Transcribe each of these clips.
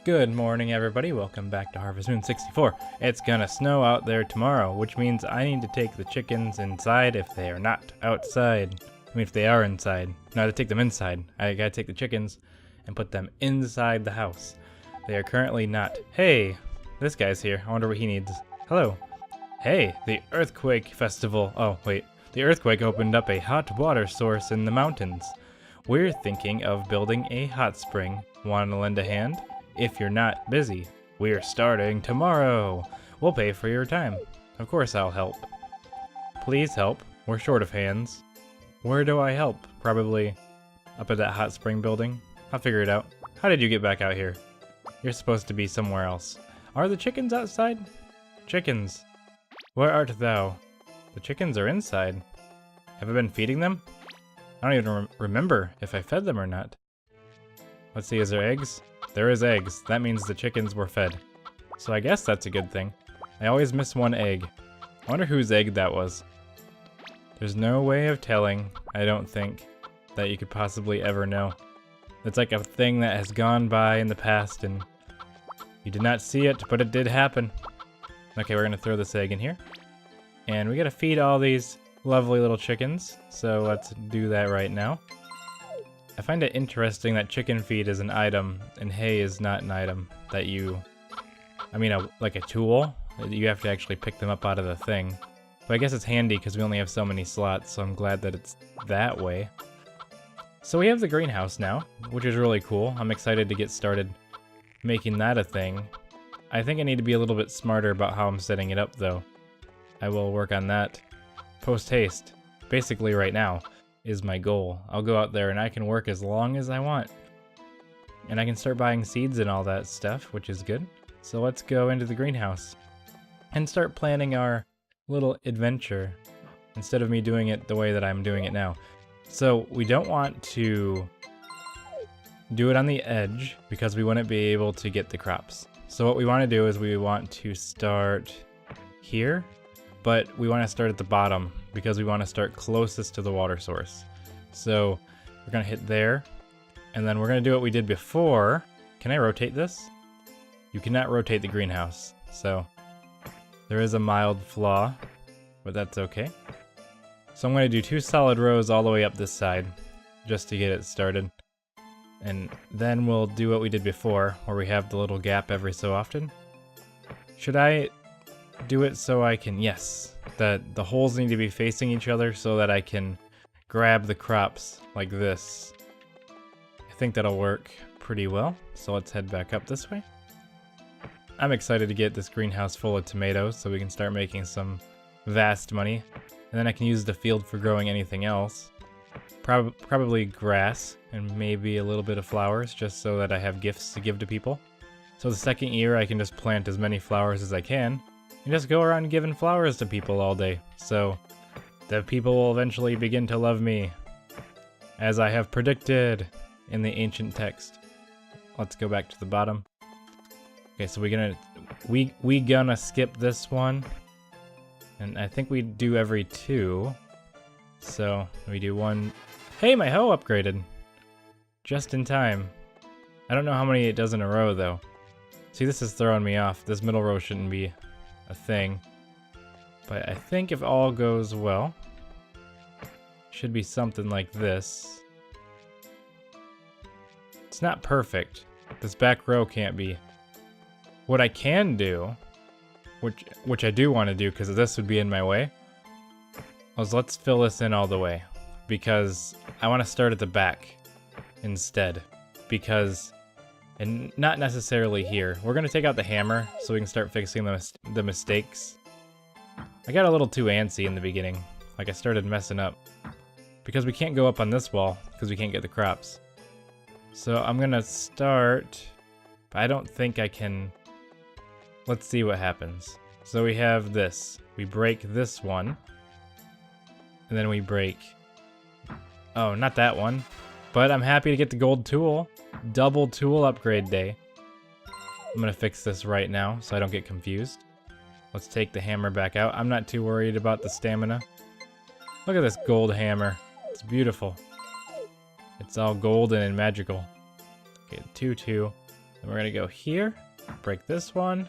Good morning, everybody. Welcome back to Harvest Moon 64. It's gonna snow out there tomorrow, which means I need to take the chickens inside if they are not outside. I mean, if they are inside. No, I have to take them inside. I gotta take the chickens and put them inside the house. They are currently not. Hey, this guy's here. I wonder what he needs. Hello. Hey, the Earthquake Festival. Oh, wait. The earthquake opened up a hot water source in the mountains. We're thinking of building a hot spring. Want to lend a hand? If you're not busy, we're starting tomorrow. We'll pay for your time. Of course I'll help. Please help. We're short of hands. Where do I help? Probably up at that hot spring building. I'll figure it out. How did you get back out here? You're supposed to be somewhere else. Are the chickens outside? Chickens, where art thou? The chickens are inside. Have I been feeding them? I don't even remember if I fed them or not. Let's see, is there eggs? There is eggs. That means the chickens were fed. So I guess that's a good thing. I always miss one egg. I wonder whose egg that was. There's no way of telling, I don't think, that you could possibly ever know. It's like a thing that has gone by in the past and you did not see it, but it did happen. Okay, we're gonna throw this egg in here. And we gotta feed all these lovely little chickens. So let's do that right now. I find it interesting that chicken feed is an item and hay is not an item that you, like a tool. You have to actually pick them up out of the thing. But I guess it's handy because we only have so many slots, so I'm glad that it's that way. So we have the greenhouse now, which is really cool. I'm excited to get started making that a thing. I think I need to be a little bit smarter about how I'm setting it up though. I will work on that post haste, basically right now. Is my goal. I'll go out there and I can work as long as I want. And I can start buying seeds and all that stuff, which is good. So let's go into the greenhouse and start planning our little adventure instead of me doing it the way that I'm doing it now. So we don't want to do it on the edge because we wouldn't be able to get the crops. So what we want to do is we want to start here, but we want to start at the bottom because we want to start closest to the water source. So we're going to hit there, and then we're going to do what we did before. Can I rotate this? You cannot rotate the greenhouse, so there is a mild flaw, but that's okay. So I'm going to do 2 solid rows all the way up this side, just to get it started. And then we'll do what we did before, where we have the little gap every so often. Should I do it so I can, yes, the holes need to be facing each other so that I can grab the crops like this. I think that'll work pretty well. So let's head back up this way. I'm excited to get this greenhouse full of tomatoes so we can start making some vast money. And then I can use the field for growing anything else. Probably grass and maybe a little bit of flowers just so that I have gifts to give to people. So the second year I can just plant as many flowers as I can and just go around giving flowers to people all day. So the people will eventually begin to love me, as I have predicted in the ancient text. Let's go back to the bottom. Okay, so we gonna skip this one, and I think we do every 2. So we do 1. Hey, my hoe upgraded just in time. I don't know how many it does in a row though. See, this is throwing me off. This middle row shouldn't be a thing, but I think if all goes well, should be something like this. It's not perfect. This back row can't be. What I can do, which I do want to do because this would be in my way, is let's fill this in all the way because I want to start at the back instead, because and not necessarily here. We're going to take out the hammer so we can start fixing the mistakes. I got a little too antsy in the beginning. Like I started messing up. Because we can't go up on this wall because we can't get the crops. So I'm going to start, but I don't think I can. Let's see what happens. So we have this. We break this one. And then we break. Oh, not that one. But I'm happy to get the gold tool. Double tool upgrade day. I'm gonna fix this right now so I don't get confused. Let's take the hammer back out. I'm not too worried about the stamina. Look at this gold hammer. It's beautiful. It's all golden and magical. Okay, 2, 2. Then we're gonna go here, break this one.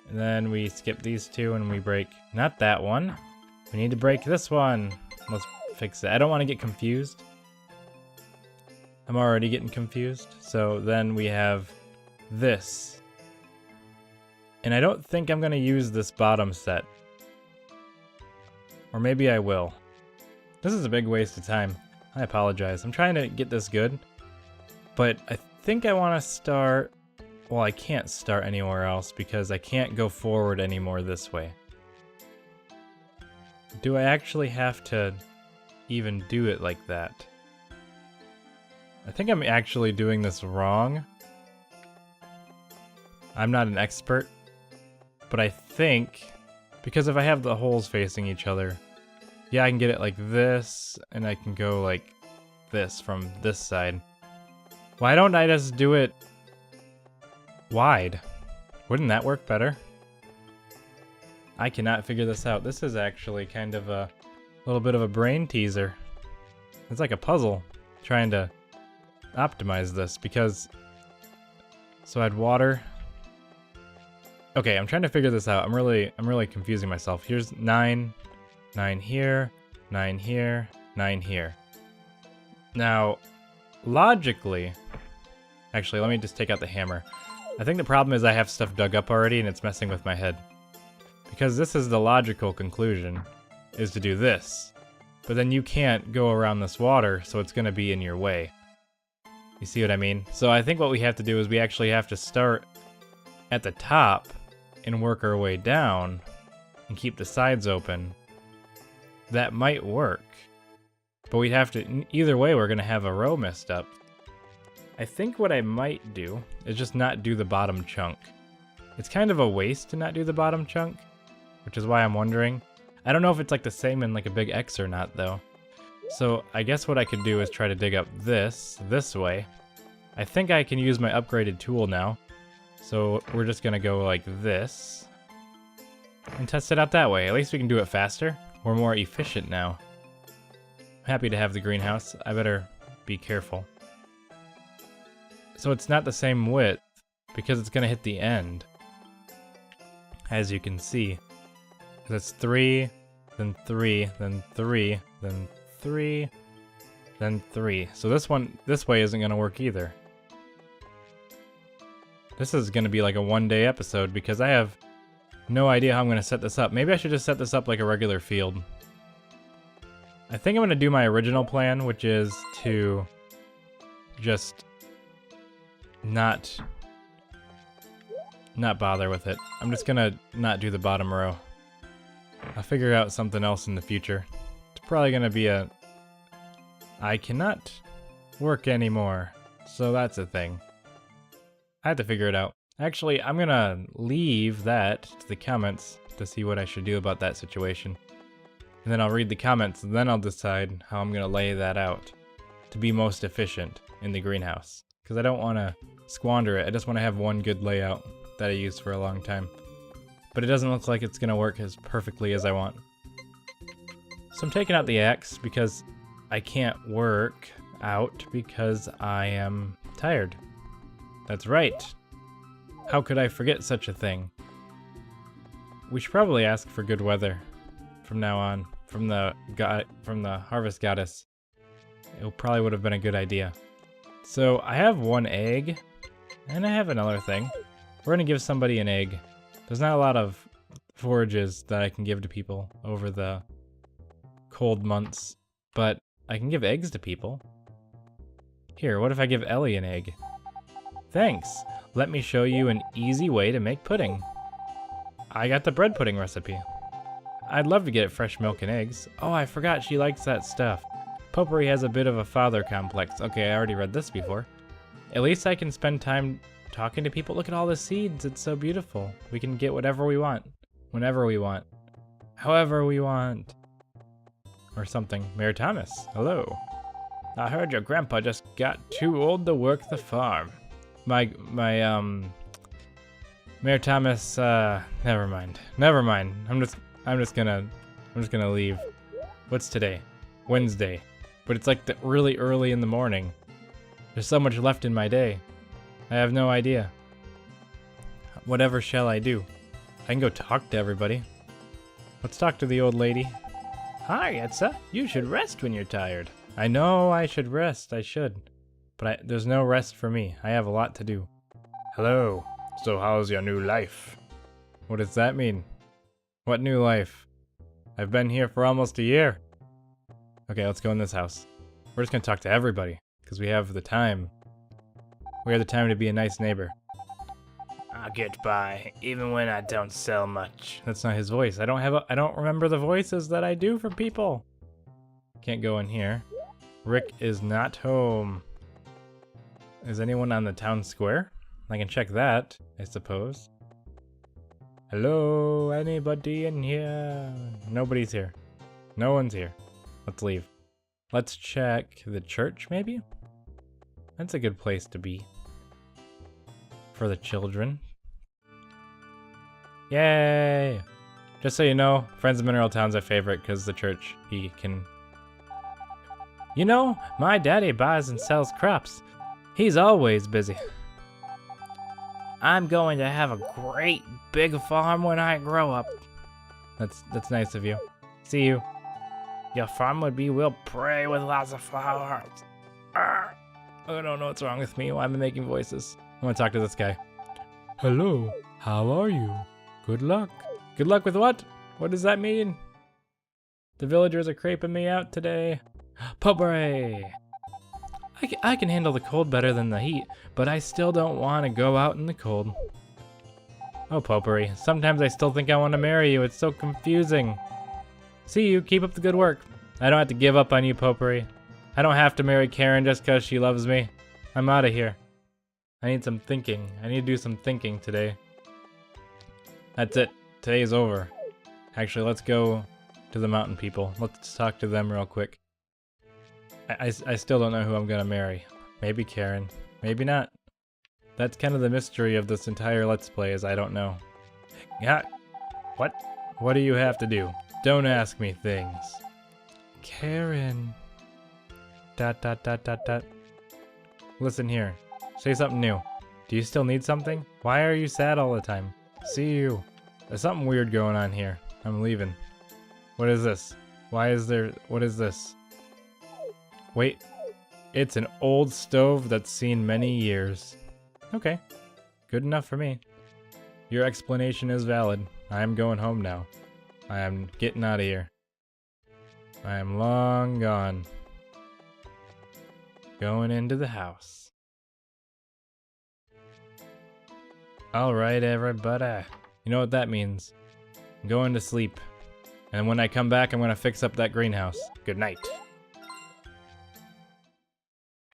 And then we skip these two and we break, not that one. We need to break this one. Let's fix it. I don't want to get confused. I'm already getting confused. So then we have this. And I don't think I'm going to use this bottom set. Or maybe I will. This is a big waste of time. I apologize. I'm trying to get this good. But I think I want to start... Well, I can't start anywhere else because I can't go forward anymore this way. Do I actually have to even do it like that? I think I'm actually doing this wrong. I'm not an expert, but I think, because if I have the holes facing each other, yeah, I can get it like this, and I can go like this from this side. Why don't I just do it wide? Wouldn't that work better? I cannot figure this out. This is actually kind of a little bit of a brain teaser. It's like a puzzle trying to optimize this because... So I'd water. Okay, I'm trying to figure this out. I'm really confusing myself. Here's 9, 9 here, 9 here, 9 here. Now, logically... Actually, let me just take out the hammer. I think the problem is I have stuff dug up already and it's messing with my head. Because this is the logical conclusion, is to do this. But then you can't go around this water, so it's going to be in your way. You see what I mean? So I think what we have to do is we actually have to start at the top and work our way down and keep the sides open. That might work. But we'd have to, either way, we're going to have a row messed up. I think what I might do is just not do the bottom chunk. It's kind of a waste to not do the bottom chunk, which is why I'm wondering. I don't know if it's like the same in like a big X or not though. So I guess what I could do is try to dig up this way. I think I can use my upgraded tool now. So we're just gonna go like this and test it out that way. At least we can do it faster. We're more efficient now. I'm happy to have the greenhouse. I better be careful. So it's not the same width because it's gonna hit the end. As you can see. That's 3, then 3, then 3, then 3, then 3. So this way isn't gonna work either. This is gonna be like a one-day episode because I have no idea how I'm gonna set this up. Maybe I should just set this up like a regular field. I think I'm gonna do my original plan, which is to just not bother with it. I'm just gonna not do the bottom row. I'll figure out something else in the future. It's probably gonna be I cannot work anymore. So that's a thing. I have to figure it out. Actually, I'm gonna leave that to the comments to see what I should do about that situation. And then I'll read the comments, and then I'll decide how I'm gonna lay that out to be most efficient in the greenhouse. Because I don't want to squander it. I just want to have one good layout that I used for a long time. But it doesn't look like it's going to work as perfectly as I want. So I'm taking out the axe because I can't work out because I am tired. That's right. How could I forget such a thing? We should probably ask for good weather from now on, from the harvest goddess. It probably would have been a good idea. So I have one egg, and I have another thing. We're gonna give somebody an egg. There's not a lot of forages that I can give to people over the cold months, but I can give eggs to people. Here, what if I give Ellie an egg? Thanks. Let me show you an easy way to make pudding. I got the bread pudding recipe. I'd love to get fresh milk and eggs. Oh, I forgot she likes that stuff. Potpourri has a bit of a father complex. Okay, I already read this before. At least I can spend time talking to people. Look at all the seeds. It's so beautiful. We can get whatever we want. Whenever we want. However we want. Or something. Mayor Thomas, hello. I heard your grandpa just got too old to work the farm. My Mayor Thomas, never mind. I'm just gonna leave. What's today? Wednesday. But it's like really early in the morning. There's so much left in my day. I have no idea. Whatever shall I do? I can go talk to everybody. Let's talk to the old lady. Hi, Etsa. You should rest when you're tired. I know I should rest. I should. But there's no rest for me. I have a lot to do. Hello. So how's your new life? What does that mean? What new life? I've been here for almost a year. Okay, let's go in this house. We're just gonna talk to everybody, because we have the time. We have the time to be a nice neighbor. I'll get by, even when I don't sell much. That's not his voice. I don't remember the voices that I do for people. Can't go in here. Rick is not home. Is anyone on the town square? I can check that, I suppose. Hello, anybody in here? Nobody's here. No one's here. Let's leave. Let's check the church, maybe? That's a good place to be. For the children. Yay! Just so you know, Friends of Mineral Town's our favorite because the church, he can... You know, my daddy buys and sells crops. He's always busy. I'm going to have a great big farm when I grow up. That's nice of you. See you. Your farm would be well prey with lots of flowers. I don't know what's wrong with me. Why am I making voices? I want to talk to this guy. Hello, how are you? Good luck. Good luck with what? What does that mean? The villagers are creeping me out today. Potpourri! I can handle the cold better than the heat, but I still don't want to go out in the cold. Oh, Potpourri, sometimes I still think I want to marry you. It's so confusing. See you. Keep up the good work. I don't have to give up on you, Potpourri. I don't have to marry Karen just because she loves me. I'm out of here. I need some thinking. I need to do some thinking today. That's it. Today's over. Actually, let's go to the mountain people. Let's talk to them real quick. I still don't know who I'm gonna marry. Maybe Karen. Maybe not. That's kind of the mystery of this entire Let's Play is I don't know. Yeah. What? What do you have to do? Don't ask me things. Karen. ... Listen here. Say something new. Do you still need something? Why are you sad all the time? See you. There's something weird going on here. I'm leaving. What is this? Why is there... What is this? Wait. It's an old stove that's seen many years. Okay. Good enough for me. Your explanation is valid. I am going home now. I am getting out of here. I am long gone. Going into the house. Alright, everybody. You know what that means. I'm going to sleep. And when I come back, I'm going to fix up that greenhouse. Good night.